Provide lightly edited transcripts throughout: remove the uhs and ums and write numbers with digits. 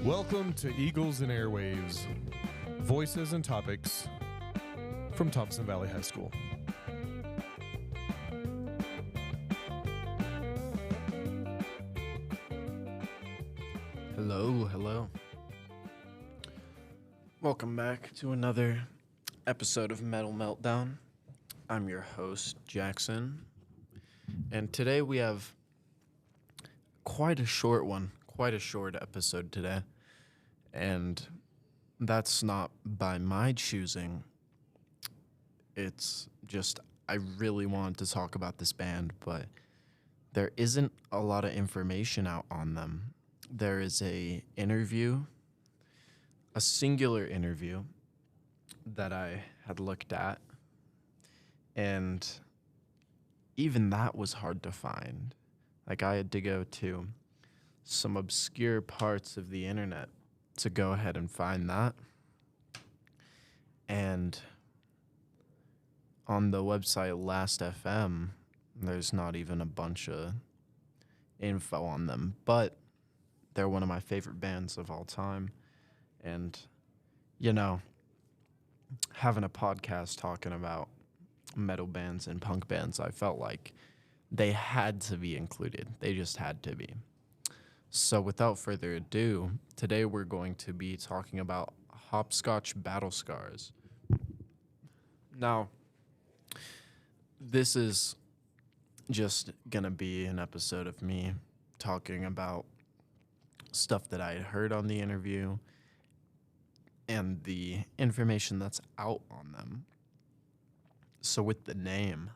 Welcome to Eagles and Airwaves, voices and topics from Thompson Valley High School. Hello. Welcome back to another episode of Metal Meltdown. I'm your host, Jackson, and today we have quite a short episode today, and that's not by my choosing. It's just I really wanted to talk about this band, but there isn't a lot of information out on them. There is a singular interview that I had looked at, and even that was hard to find. Like, I had to go to some obscure parts of the internet to go ahead and find that. And on the website Last.fm, there's not even a bunch of info on them, but they're one of my favorite bands of all time. And, you know, having a podcast talking about metal bands and punk bands, I felt like they had to be included. They just had to be. So without further ado, today we're going to be talking about HOPSCOTCHBATTLESCARs. Now, this is just going to be an episode of me talking about stuff that I had heard on the interview and the information that's out on them. So with the name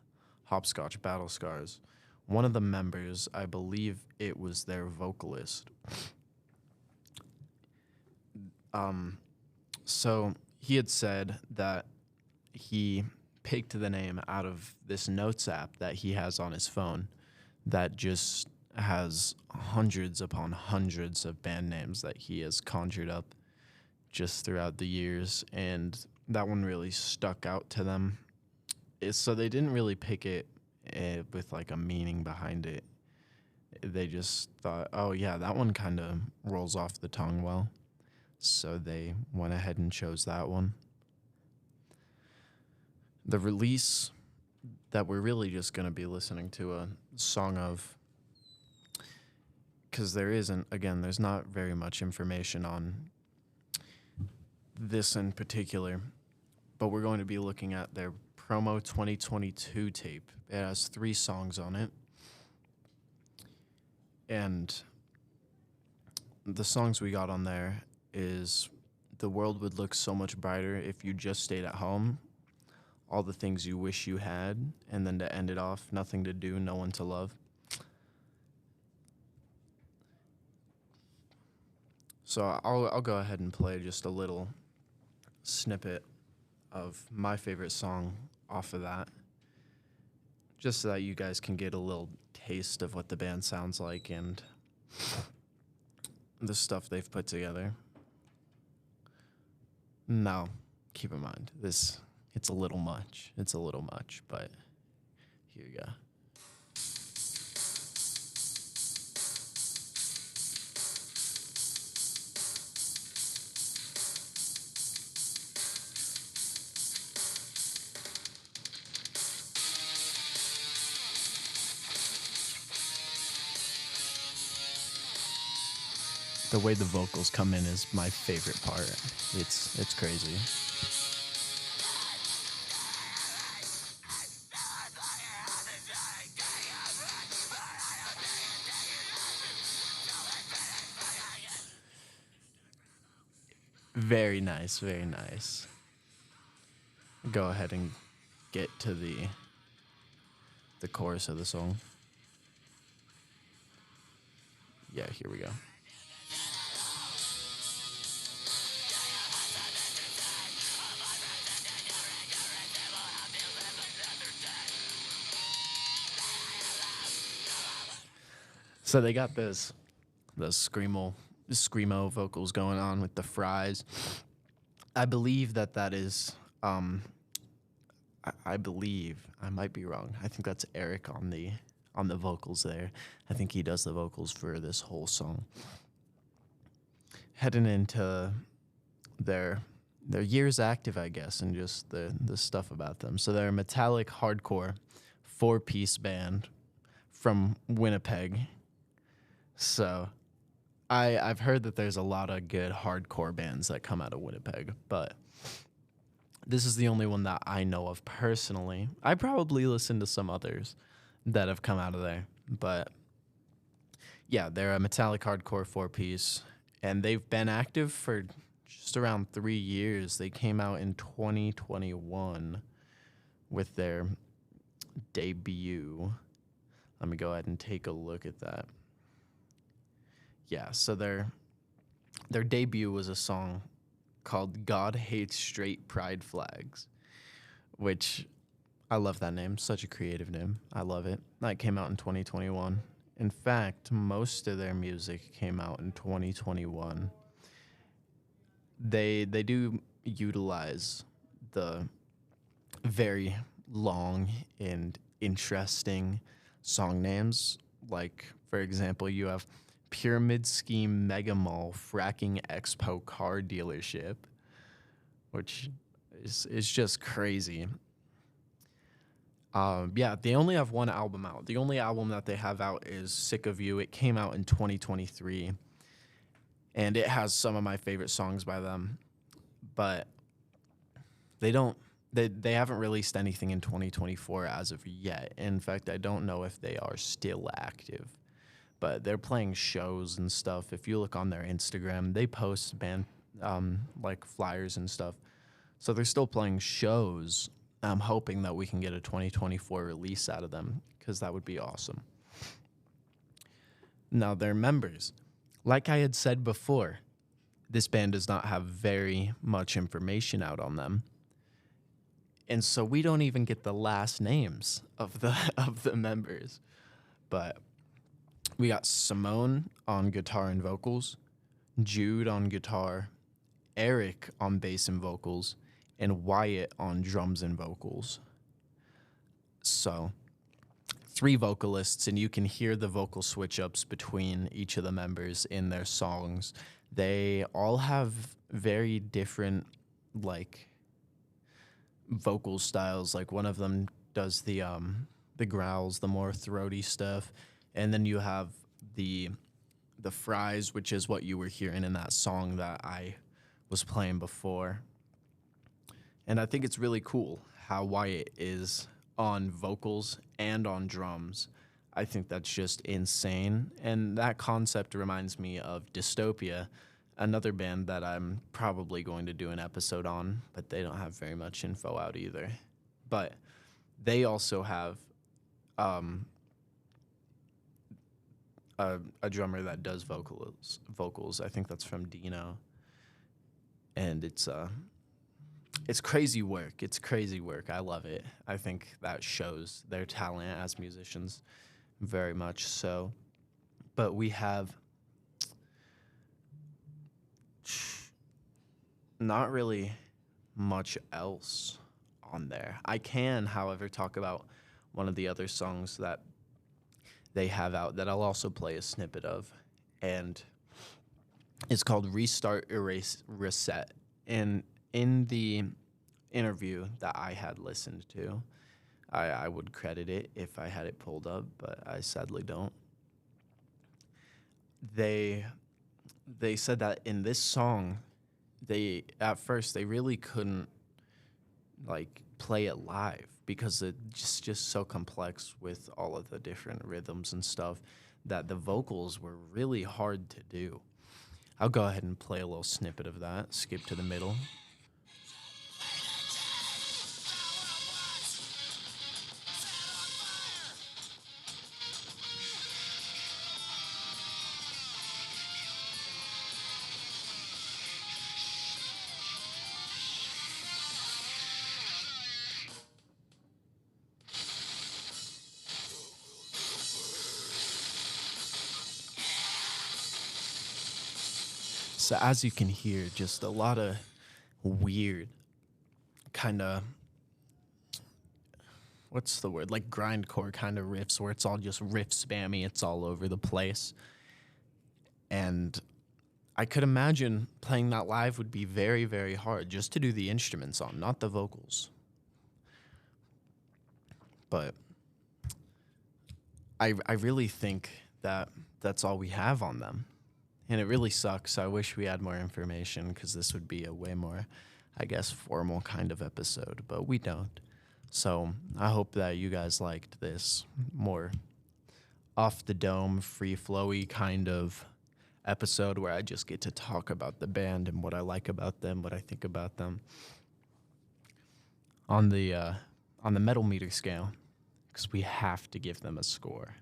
HOPSCOTCHBATTLESCARs, one of the members, I believe it was their vocalist. So he had said that he picked the name out of this notes app that he has on his phone that just has hundreds upon hundreds of band names that he has conjured up just throughout the years, and that one really stuck out to them. So they didn't really pick it with like a meaning behind it. They just thought, oh yeah, that one kind of rolls off the tongue well. So they went ahead and chose that one. The release that we're really just going to be listening to a song of, because there's not very much information on this in particular, but we're going to be looking at their promo 2022 tape. It has 3 songs on it, and the songs we got on there is The World Would Look So Much Brighter If You Just Stayed at Home, All the Things You Wish You Had, and then to end it off, Nothing to Do, No One to Love. So I'll go ahead and play just a little snippet of my favorite song off of that, just so that you guys can get a little taste of what the band sounds like and the stuff they've put together. Now, keep in mind, it's a little much. It's a little much, but here you go. The way the vocals come in is my favorite part. It's crazy. Very nice, very nice. Go ahead and get to the chorus of the song. Yeah, here we go. So they got the screamo vocals going on with the fries. I believe that is I believe, I might be wrong, I think that's Eric on the vocals there. I think he does the vocals for this whole song. heading into their years active, I guess, and just the stuff about them. So they're a metallic hardcore 4-piece band from Winnipeg. So I've heard that there's a lot of good hardcore bands that come out of Winnipeg, but this is the only one that I know of personally. I probably listen to some others that have come out of there, but yeah, they're a metallic hardcore 4-piece, and they've been active for just around 3 years. They came out in 2021 with their debut. Let me go ahead and take a look at that. Yeah, so their debut was a song called God Hates Straight Pride Flags, which I love that name. Such a creative name. I love it. That came out in 2021. In fact, most of their music came out in 2021. They do utilize the very long and interesting song names. Like, for example, you have Pyramid Scheme Mega Mall Fracking Expo Car Dealership, which is just crazy. Yeah, they only have one album out. The only album that they have out is Sick of You. It came out in 2023, and it has some of my favorite songs by them, but they haven't released anything in 2024 as of yet. In fact, I don't know if they are still active, but they're playing shows and stuff. If you look on their Instagram, they post band like flyers and stuff. So they're still playing shows. I'm hoping that we can get a 2024 release out of them, because that would be awesome. Now, their members, like I had said before, this band does not have very much information out on them. And so we don't even get the last names of the members. But we got Simone on guitar and vocals, Jude on guitar, Eric on bass and vocals, and Wyatt on drums and vocals. So 3 vocalists, and you can hear the vocal switch-ups between each of the members in their songs. They all have very different, like, vocal styles. Like, one of them does the growls, the more throaty stuff, and then you have the fries, which is what you were hearing in that song that I was playing before. And I think it's really cool how Wyatt is on vocals and on drums. I think that's just insane. And that concept reminds me of Dystopia, another band that I'm probably going to do an episode on, but they don't have very much info out either. But they also have a drummer that does vocals. I think that's from Dino. And it's crazy work. It's crazy work. I love it. I think that shows their talent as musicians very much so. But we have not really much else on there. I can, however, talk about one of the other songs that they have out that I'll also play a snippet of. And it's called Restart, Erase, Reset. And in the interview that I had listened to, I would credit it if I had it pulled up, but I sadly don't. They said that in this song, at first they really couldn't like play it live because it's just so complex with all of the different rhythms and stuff that the vocals were really hard to do. I'll go ahead and play a little snippet of that, skip to the middle. So as you can hear, just a lot of weird kind of, what's the word, like grindcore kind of riffs where it's all just riff spammy, it's all over the place. And I could imagine playing that live would be very, very hard just to do the instruments on, not the vocals. But I really think that that's all we have on them. And it really sucks. I wish we had more information because this would be a way more, I guess, formal kind of episode, but we don't. So I hope that you guys liked this more off the dome, free flowy kind of episode where I just get to talk about the band and what I like about them, what I think about them. On the metal meter scale, because we have to give them a score.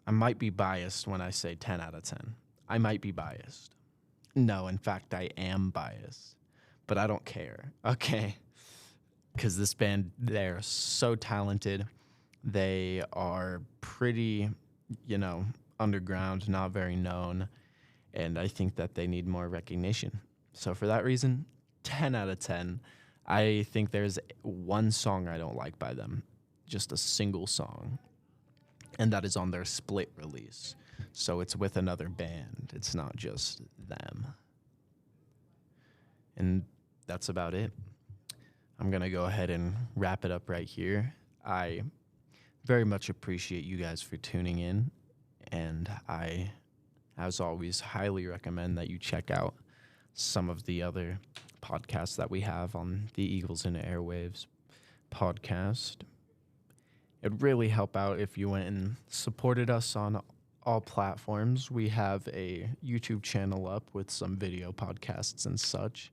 I might be biased when I say 10 out of 10. I might be biased. No, in fact, I am biased. But I don't care, okay? Because this band, they're so talented. They are pretty, underground, not very known. And I think that they need more recognition. So for that reason, 10 out of 10. I think there's one song I don't like by them. Just a single song. And that is on their split release. So it's with another band. It's not just them. And that's about it. I'm going to go ahead and wrap it up right here. I very much appreciate you guys for tuning in. And I, as always, highly recommend that you check out some of the other podcasts that we have on the Eagles and Airwaves podcast. It'd really help out if you went and supported us on all platforms. We have a YouTube channel up with some video podcasts and such,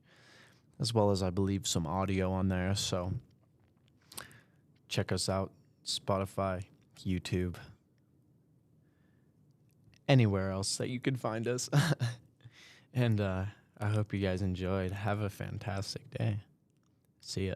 as well as, I believe, some audio on there. So check us out, Spotify, YouTube, anywhere else that you could find us. And I hope you guys enjoyed. Have a fantastic day. See ya.